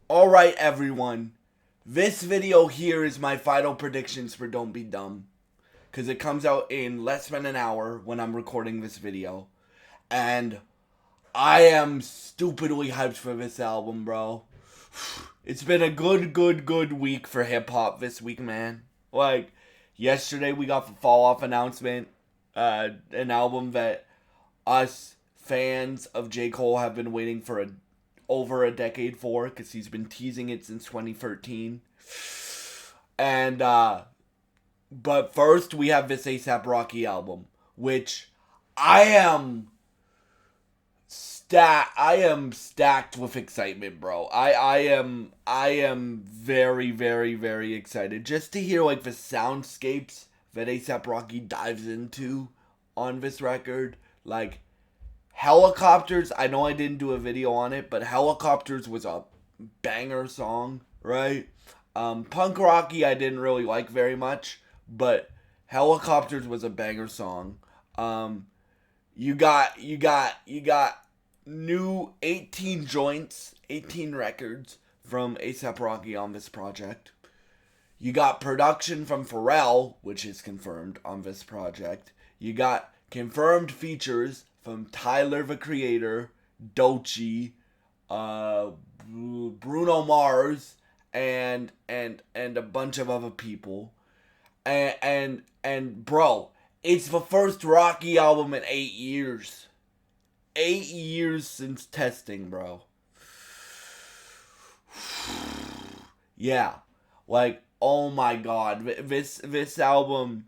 Alright everyone, this video here is my final predictions for Don't Be Dumb. Because it comes out in less than an hour when I'm recording this video. And I am stupidly hyped for this album, bro. It's been a good week for hip hop this week, man. Like, yesterday we got the Fall Off announcement. An album that us fans of J. Cole have been waiting for over a decade for, because he's been teasing it since 2013. And but first we have this ASAP Rocky album, which I am stacked with excitement, bro. I am very excited just to hear like the soundscapes that ASAP Rocky dives into on this record. Like Helicopters, I know I didn't do a video on it, but Helicopters was a banger song, right? Punk Rocky I didn't really like very much, but Helicopters was a banger song. You got new 18 joints, 18 records from ASAP Rocky on this project. You got production from Pharrell, which is confirmed on this project. You got confirmed features from Tyler the Creator, Doechii, Bruno Mars, and a bunch of other people. And bro, it's the first Rocky album in 8 years. 8 years since testing, bro. Yeah, like oh my god, this album.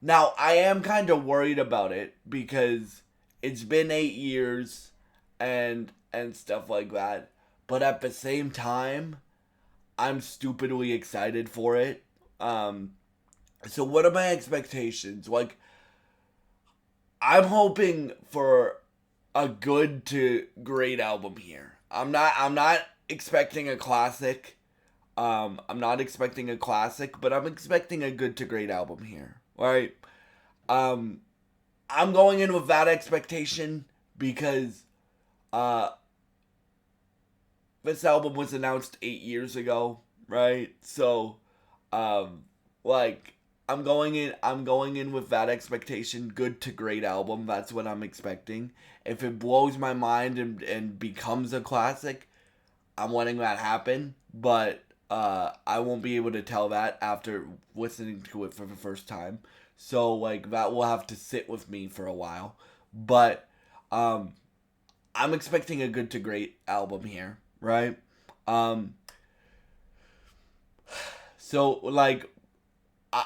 Now I am kind of worried about it because it's been 8 years and stuff like that. But at the same time, I'm stupidly excited for it. So what are my expectations? Like, I'm hoping for a good to great album here. I'm not expecting a classic. I'm not expecting a classic, but I'm expecting a good to great album here. Right? I'm going in with that expectation because this album was announced 8 years ago, right? So like I'm going in with that expectation. Good to great album. That's what I'm expecting. If it blows my mind and becomes a classic, I'm letting that happen. But I won't be able to tell that after listening to it for the first time. So like that will have to sit with me for a while. But I'm expecting a good to great album here, right? Um so like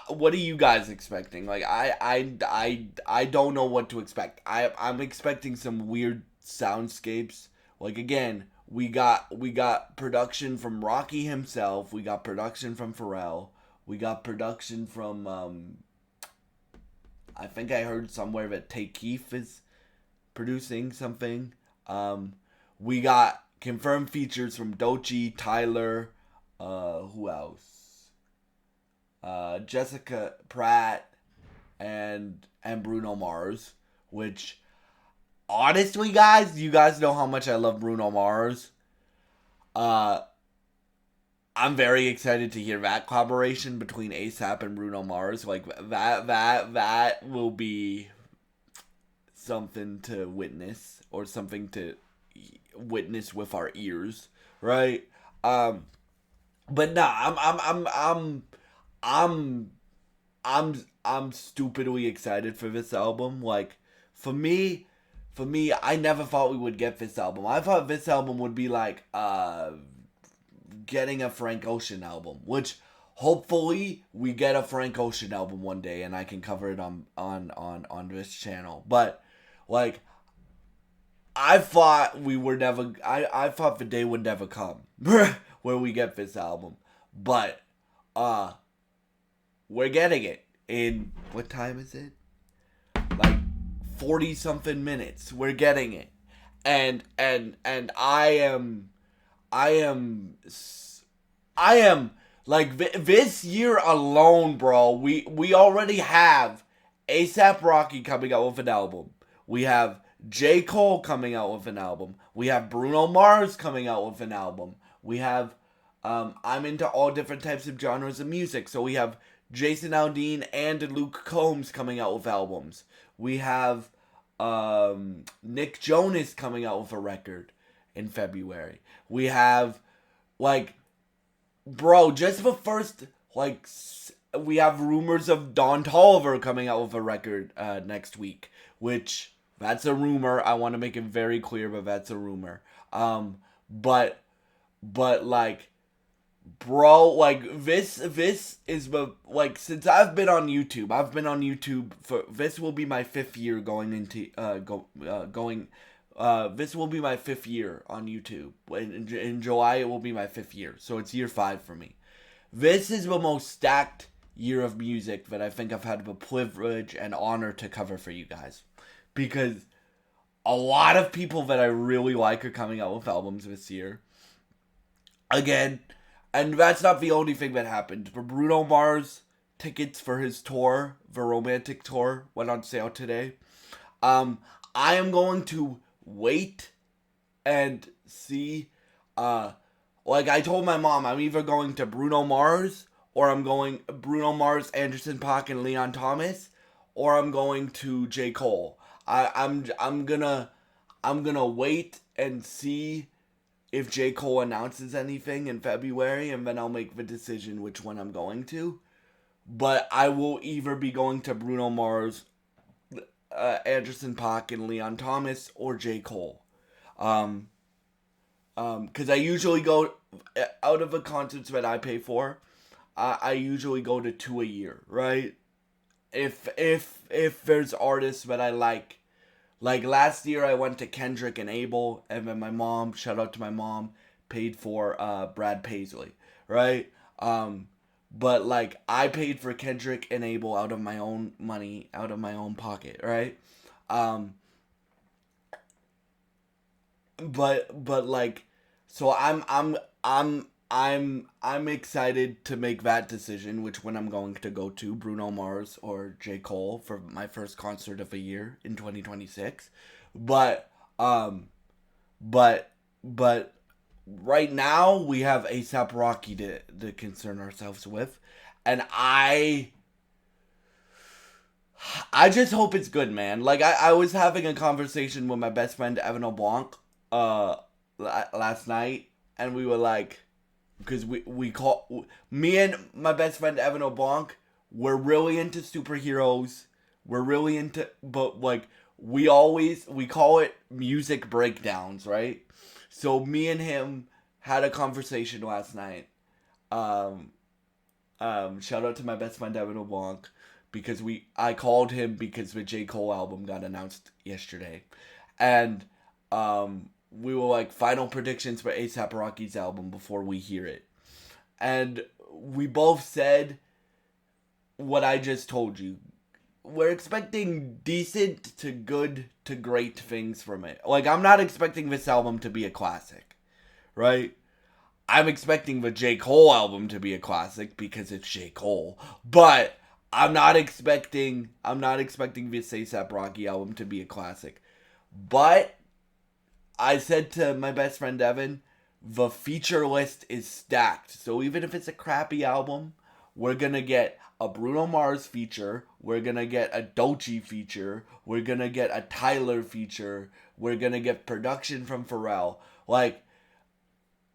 what are you guys expecting? Like I don't know what to expect. I'm expecting some weird soundscapes. Like again, we got production from Rocky himself. We got production from Pharrell. We got production from I think I heard somewhere that Tay Keith is producing something. We got confirmed features from Doechii, Tyler, who else? Jessica Pratt and Bruno Mars, which honestly, guys, you guys know how much I love Bruno Mars. Uh, I'm very excited to hear that collaboration between ASAP and Bruno Mars. Like that will be something to witness or something to witness with our ears, right? Um, but nah, I'm I'm stupidly excited for this album. Like for me, I never thought we would get this album. I thought this album would be like getting a Frank Ocean album, which hopefully we get a Frank Ocean album one day and I can cover it on this channel. But like I thought we were never I thought the day would never come where we get this album. But uh we're getting it in what time is it? Like 40 something minutes. We're getting it. And I am I am like this year alone, bro. We already have ASAP Rocky coming out with an album. We have J. Cole coming out with an album. We have Bruno Mars coming out with an album. We have, I'm into all different types of genres of music. So we have Jason Aldean and Luke Combs coming out with albums. We have Nick Jonas coming out with a record in February. We have, like, bro, just the first, like, we have rumors of Don Toliver coming out with a record next week, which, that's a rumor. I want to make it very clear, but that's a rumor. But like, bro, like, this is the, like, since I've been on YouTube for, this will be my 5th year going into this will be my 5th year on YouTube. In July it will be my 5th year, so it's year 5 for me. This is the most stacked year of music that I think I've had the privilege and honor to cover for you guys, because a lot of people that I really like are coming out with albums this year. Again, and that's not the only thing that happened. For Bruno Mars, tickets for his tour, the Romantic Tour, went on sale today. I am going to wait and see. Like I told my mom, I'm either going to Bruno Mars, or I'm going Bruno Mars, Anderson .Paak, and Leon Thomas, or I'm going to J. Cole. I'm gonna wait and see if J. Cole announces anything in February, and then I'll make the decision which one I'm going to. But I will either be going to Bruno Mars, Anderson .Paak, and Leon Thomas, or J. Cole. Because I usually go, out of the concerts that I pay for, I usually go to 2 a year, right? If there's artists that I like last year I went to Kendrick and Abel, and then my mom, shout out to my mom, paid for Brad Paisley, right? But like I paid for Kendrick and Abel out of my own money, out of my own pocket, right? But like, so I'm excited to make that decision, which one I'm going to go to, Bruno Mars or J. Cole, for my first concert of the year in 2026. But but right now we have ASAP Rocky to concern ourselves with, and I just hope it's good, man. Like I was having a conversation with my best friend Evan LeBlanc last night, and we were like, because we call, me and my best friend Evan LeBlanc, we're really into superheroes. We're really into, but like we call it music breakdowns, right? So me and him had a conversation last night. Shout out to my best friend Evan LeBlanc, because I called him because the J. Cole album got announced yesterday, and we were like, final predictions for A$AP Rocky's album before we hear it. And we both said what I just told you. We're expecting decent to good to great things from it. Like, I'm not expecting this album to be a classic, right? I'm expecting the J. Cole album to be a classic because it's J. Cole. But I'm not expecting this A$AP Rocky album to be a classic. But I said to my best friend Evan, the feature list is stacked. So even if it's a crappy album, we're gonna get a Bruno Mars feature, we're gonna get a Doechii feature, we're gonna get a Tyler feature, we're gonna get production from Pharrell. Like,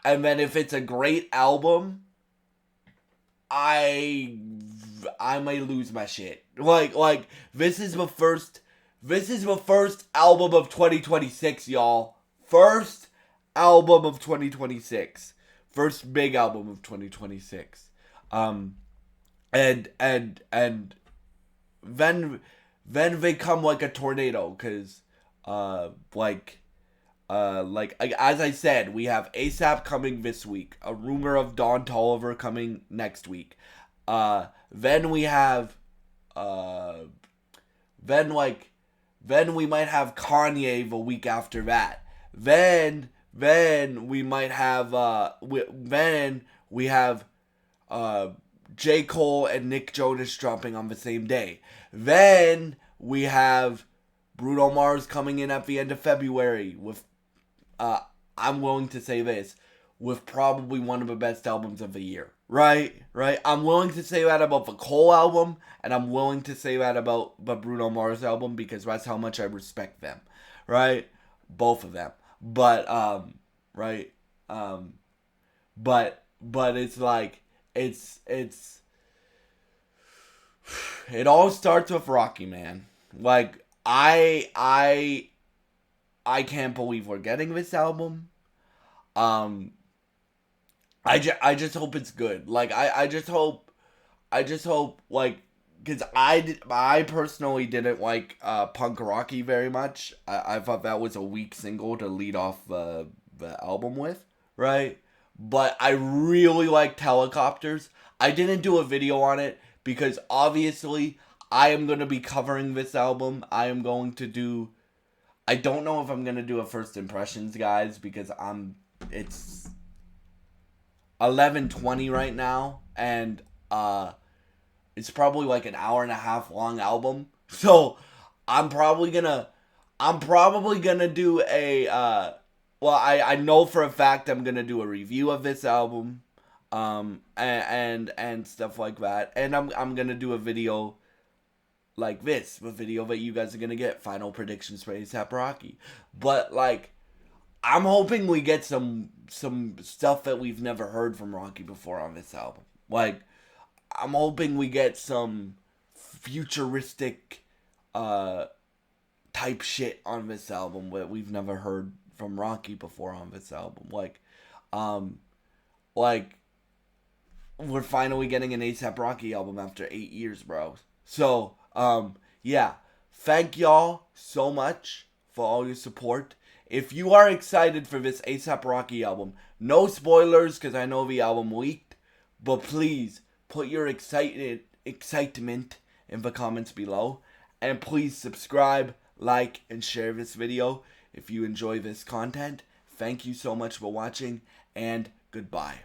and then if it's a great album, I may lose my shit. Like this is the first album of 2026, y'all. First album of 2026. First big album of 2026. And then they come like a tornado, cause like as I said, we have ASAP coming this week. A rumor of Don Toliver coming next week. Then we have then we might have Kanye the week after that. Then we might have we have J. Cole and Nick Jonas dropping on the same day. Then we have Bruno Mars coming in at the end of February with, I'm willing to say this, with probably one of the best albums of the year. Right? I'm willing to say that about the Cole album, and I'm willing to say that about the Bruno Mars album because that's how much I respect them. Right? Both of them. But, right? But it's like, it all starts with Rocky, man. Like, I can't believe we're getting this album. I just hope it's good. Like, I just hope, like, because I personally didn't like Punk Rocky very much. I thought that was a weak single to lead off the album with, right? But I really liked Helicopters. I didn't do a video on it because obviously I am going to be covering this album. I don't know if I'm going to do a first impressions, guys, because it's 11:20 right now, and it's probably like an hour and a half long album. So I'm probably gonna do a well, I know for a fact I'm gonna do a review of this album, and stuff like that, and I'm gonna do a video like this, a video that you guys are gonna get, final predictions for A$AP Rocky. But like, I'm hoping we get some stuff that we've never heard from Rocky before on this album. Like, I'm hoping we get some futuristic type shit on this album that we've never heard from Rocky before on this album. Like we're finally getting an A$AP Rocky album after 8 years, bro. So, yeah. Thank y'all so much for all your support. If you are excited for this A$AP Rocky album, no spoilers because I know the album leaked, but please put your excitement in the comments below, and please subscribe, like, and share this video if you enjoy this content. Thank you so much for watching, and goodbye.